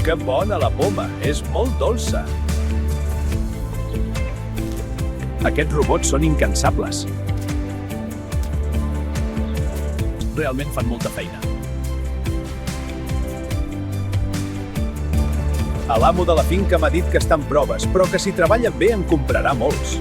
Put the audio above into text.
Que bona la poma! És molt dolça! Aquests robots són incansables. Realment fan molta feina. L'amo de la finca m'ha dit que està en proves, però que si treballa bé en comprarà molts.